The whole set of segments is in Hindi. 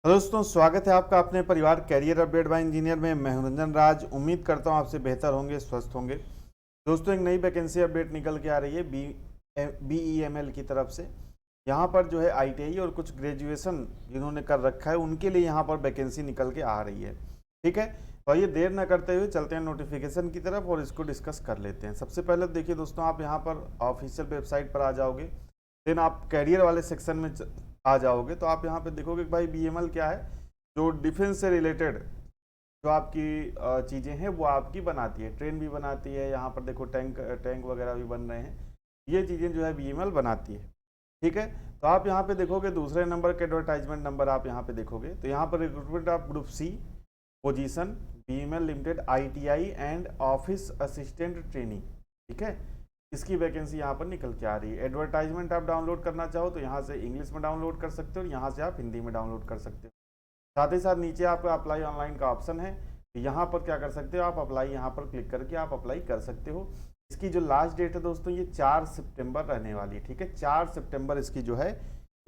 हेलो दोस्तों, स्वागत है आपका अपने परिवार कैरियर अपडेट बाय इंजीनियर में। मैं हूं रंजन राज। उम्मीद करता हूं आपसे बेहतर होंगे, स्वस्थ होंगे। दोस्तों, एक नई वैकेंसी अपडेट निकल के आ रही है BEML की तरफ से। यहां पर जो है ITI और कुछ ग्रेजुएशन जिन्होंने कर रखा है उनके लिए यहां पर वैकेंसी निकल के आ रही है। ठीक है, तो ये देर ना करते हुए चलते हैं नोटिफिकेशन की तरफ और इसको डिस्कस कर लेते हैं। सबसे पहले देखिए दोस्तों, आप यहाँ पर ऑफिशियल वेबसाइट पर आ जाओगे, देन आप कैरियर वाले सेक्शन में आ जाओगे तो आप यहाँ पे देखोगे कि भाई BML क्या है, जो डिफेंस से रिलेटेड जो आपकी चीज़ें हैं वो आपकी बनाती है। ट्रेन भी बनाती है, यहाँ पर देखो टैंक टैंक वगैरह भी बन रहे हैं। ये चीज़ें जो है BML बनाती है। ठीक है, तो आप यहाँ पे देखोगे दूसरे नंबर के एडवर्टाइजमेंट नंबर आप यहाँ पे देखोगे तो यहाँ पर recruitment of group C position BML limited ITI and office assistant training. ठीक है, इसकी वैकेंसी यहाँ पर निकल के आ रही है। एडवर्टाइजमेंट आप डाउनलोड करना चाहो तो यहाँ से इंग्लिश में डाउनलोड कर सकते हो और यहाँ से आप हिंदी में डाउनलोड कर सकते हो। साथ ही साथ नीचे आपका अप्लाई ऑनलाइन का ऑप्शन है, यहाँ पर क्या कर सकते हो आप, अप्लाई यहाँ पर क्लिक करके आप अप्लाई कर सकते हो। इसकी जो लास्ट डेट है दोस्तों, ये 4 सितंबर रहने वाली है। ठीक है, 4 सितंबर इसकी जो है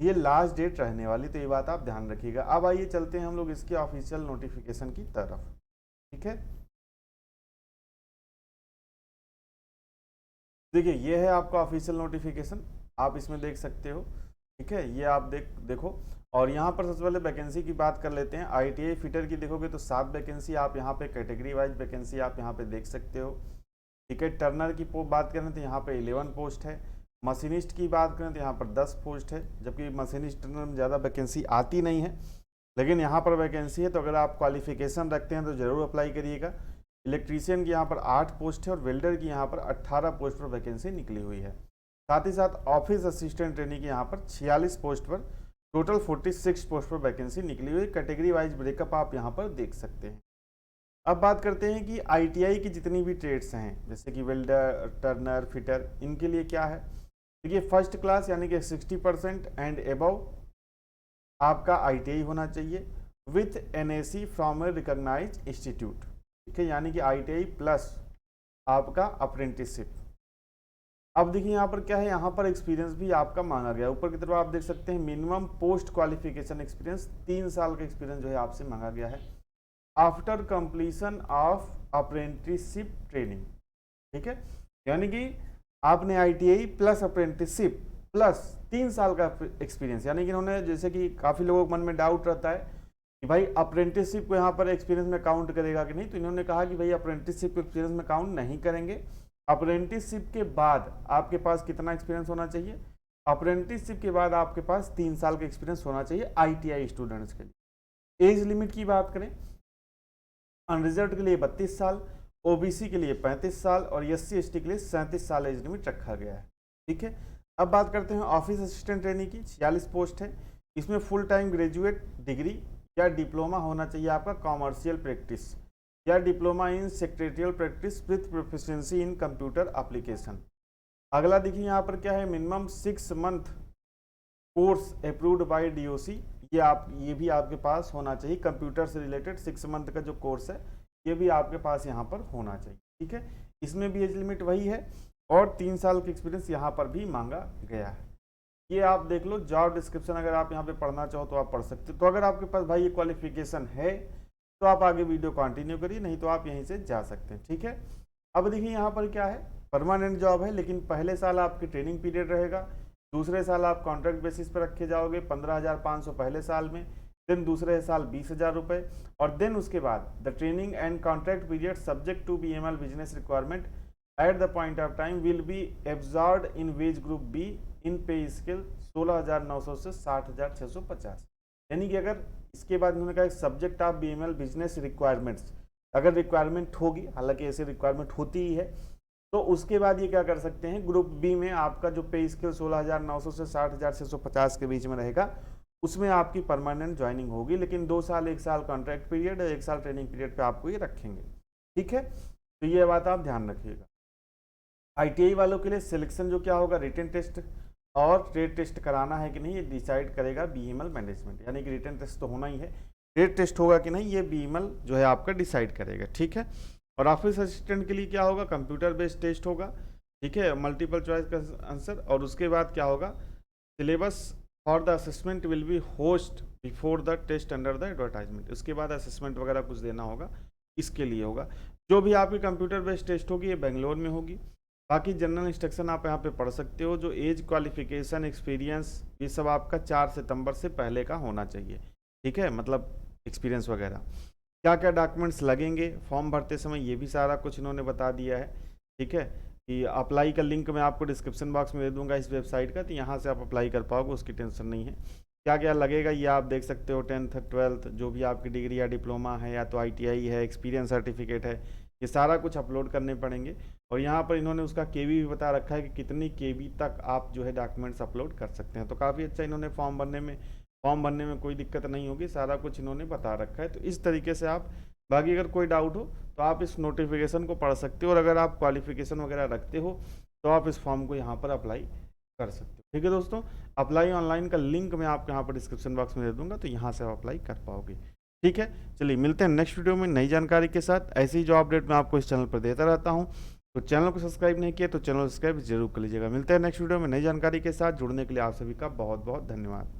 ये लास्ट डेट रहने वाली, तो ये बात आप ध्यान रखिएगा। अब आइए चलते हैं हम लोग इसके ऑफिशियल नोटिफिकेशन की तरफ। ठीक है, देखिए ये है आपका ऑफिशियल नोटिफिकेशन, आप इसमें देख सकते हो। ठीक है, ये आप देखो। और यहाँ पर सबसे पहले वैकेंसी की बात कर लेते हैं। ITI फिटर की देखोगे तो 7 वैकेंसी आप यहाँ पे कैटेगरी वाइज वैकेंसी आप यहाँ पे देख सकते हो। ठीक है, टर्नर की बात करें तो यहाँ पे 11 पोस्ट है। मशीनिस्ट की बात करें तो यहाँ पर 10 पोस्ट है, जबकि मशीनिस्ट टर्नर में ज़्यादा वैकेंसी आती नहीं है, लेकिन यहाँ पर वैकेंसी है। तो अगर आप क्वालिफिकेशन रखते हैं तो ज़रूर अप्लाई करिएगा। इलेक्ट्रीशियन की यहाँ पर 8 पोस्ट है और वेल्डर की यहाँ पर 18 पोस्ट पर वैकेंसी निकली हुई है। साथ ही साथ ऑफिस असिस्टेंट ट्रेनिंग की यहाँ पर 46 पोस्ट पर टोटल 46 पोस्ट पर वैकेंसी निकली हुई है। कैटेगरी वाइज ब्रेकअप आप यहाँ पर देख सकते हैं। अब बात करते हैं कि ITI की जितनी भी ट्रेड्स हैं, जैसे कि वेल्डर, टर्नर, फिटर, इनके लिए क्या है। देखिए, फर्स्ट क्लास यानी कि 60% एंड एबव आपका ITI होना चाहिए with NAC from a recognised institute. ठीक है, यानी कि ITI प्लस आपका अप्रेंटिसशिप। अब देखिए यहाँ पर क्या है, यहाँ पर एक्सपीरियंस भी आपका मांगा गया। ऊपर की तरफ आप देख सकते हैं मिनिमम पोस्ट क्वालिफिकेशन एक्सपीरियंस, 3 साल का एक्सपीरियंस जो है आपसे मांगा गया है after completion of apprenticeship training. ठीक है, यानी कि आपने ITI प्लस अप्रेंटिसशिप प्लस 3 साल का एक्सपीरियंस, यानी कि इन्होंने, जैसे कि काफ़ी लोगों के मन में डाउट रहता है कि भाई अप्रेंटिसशिप को यहाँ पर एक्सपीरियंस में काउंट करेगा कि नहीं, तो इन्होंने कहा कि भाई अप्रेंटिसशिप को एक्सपीरियंस में काउंट नहीं करेंगे। अप्रेंटिसशिप के बाद आपके पास कितना एक्सपीरियंस होना चाहिए, अप्रेंटिसशिप के बाद आपके पास 3 साल का एक्सपीरियंस होना चाहिए ITI स्टूडेंट्स के लिए। एज लिमिट की बात करें, अनरिजर्व के लिए 32 साल, OBC के लिए 35 साल और SC/ST के लिए 37 साल एज लिमिट रखा गया है। ठीक है, अब बात करते हैं ऑफिस असिस्टेंट ट्रेनिंग की। 46 पोस्ट है। इसमें फुल टाइम ग्रेजुएट डिग्री या डिप्लोमा होना चाहिए आपका कॉमर्शियल प्रैक्टिस या diploma in secretarial practice with proficiency in computer application. अगला देखिए यहाँ पर क्या है, minimum 6 month course approved by DOC, ये भी आपके पास होना चाहिए। कंप्यूटर से रिलेटेड 6 मंथ का जो कोर्स है ये भी आपके पास यहाँ पर होना चाहिए। ठीक है, इसमें भी एज लिमिट वही है और 3 साल का एक्सपीरियंस यहाँ पर भी मांगा गया है। ये आप देख लो, जॉब डिस्क्रिप्शन अगर आप यहाँ पे पढ़ना चाहो तो आप पढ़ सकते हो। तो अगर आपके पास भाई ये क्वालिफिकेशन है तो आप आगे वीडियो कंटिन्यू करिए, नहीं तो आप यहीं से जा सकते हैं। ठीक है, अब देखिए यहाँ पर क्या है, परमानेंट जॉब है, लेकिन पहले साल आपकी ट्रेनिंग पीरियड रहेगा, दूसरे साल आप कॉन्ट्रैक्ट बेसिस पर रखे जाओगे 15,500 पहले साल में, देन दूसरे साल 20,000 रुपये, और देन उसके बाद the training and contract period subject to BML business requirement at the point of time will be absorbed in wage group B in pay scale 16,900 से 60,650। यानी कि अगर इसके बाद उन्होंने कहा subject of BML business requirements, अगर रिक्वायरमेंट होगी, हालांकि ऐसे रिक्वायरमेंट होती ही है, तो उसके बाद ये क्या कर सकते हैं, ग्रुप B में आपका जो पे स्केल 16,900 से 60,650 के बीच में रहेगा, उसमें आपकी परमानेंट ज्वाइनिंग होगी। लेकिन 2 साल 1 साल कॉन्ट्रैक्ट पीरियड, 1 साल ट्रेनिंग पीरियड पे आपको ये रखेंगे। ठीक है, तो ये बात आप ध्यान रखिएगा। ITI वालों के लिए सिलेक्शन जो क्या होगा, रिटन टेस्ट और ट्रेड टेस्ट कराना है कि नहीं, ये डिसाइड करेगा BML मैनेजमेंट। यानी कि रिटन टेस्ट तो होना ही है, ट्रेड टेस्ट होगा कि नहीं ये BML जो है आपका डिसाइड करेगा। ठीक है, और ऑफिस असिस्टेंट के लिए क्या होगा, कंप्यूटर बेस्ड टेस्ट होगा। ठीक है, मल्टीपल चॉइस का आंसर, और उसके बाद क्या होगा, syllabus for the assessment will be hosted before the test under the advertisement. उसके बाद असेसमेंट वगैरह कुछ देना होगा, इसके लिए होगा। जो भी आपकी कंप्यूटर बेस्ड टेस्ट होगी ये बेंगलोर में होगी। बाकी जनरल इंस्ट्रक्शन आप यहाँ पे पढ़ सकते हो। जो एज, क्वालिफिकेशन, एक्सपीरियंस, ये सब आपका 4 सितंबर से पहले का होना चाहिए, ठीक है, मतलब एक्सपीरियंस वगैरह। क्या क्या डॉक्यूमेंट्स लगेंगे फॉर्म भरते समय, ये भी सारा कुछ इन्होंने बता दिया है, ठीक है। कि अप्लाई का लिंक मैं आपको डिस्क्रिप्शन बॉक्स में दे दूंगा इस वेबसाइट का, तो यहाँ से आप अप्लाई कर पाओगे, उसकी टेंशन नहीं है। क्या क्या लगेगा ये आप देख सकते हो, 10th 12th जो भी आपकी डिग्री या डिप्लोमा है या तो ITI है, एक्सपीरियंस सर्टिफिकेट है, ये सारा कुछ अपलोड करने पड़ेंगे। और यहाँ पर इन्होंने उसका KB भी बता रखा है कि कितनी KB तक आप जो है डॉक्यूमेंट्स अपलोड कर सकते हैं। तो काफ़ी अच्छा इन्होंने फॉर्म भरने में कोई दिक्कत नहीं होगी, सारा कुछ इन्होंने बता रखा है। तो इस तरीके से आप, बाकी अगर कोई डाउट हो तो आप इस नोटिफिकेशन को पढ़ सकते हो, और अगर आप क्वालिफिकेशन वगैरह रखते हो तो आप इस फॉर्म को यहाँ पर अप्लाई कर सकते हो, ठीक है दोस्तों। अप्लाई ऑनलाइन का लिंक मैं आपको यहाँ पर डिस्क्रिप्शन बॉक्स में दे दूंगा, तो यहाँ से आप अप्लाई कर पाओगे, ठीक है। चलिए मिलते हैं नेक्स्ट वीडियो में नई जानकारी के साथ। ऐसी ही जो अपडेट मैं आपको इस चैनल पर देता रहता हूँ, तो चैनल को सब्सक्राइब नहीं किया तो चैनल सब्सक्राइब जरूर कर लीजिएगा। मिलते हैं नेक्स्ट वीडियो में नई जानकारी के साथ। जुड़ने के लिए आप सभी का बहुत बहुत धन्यवाद।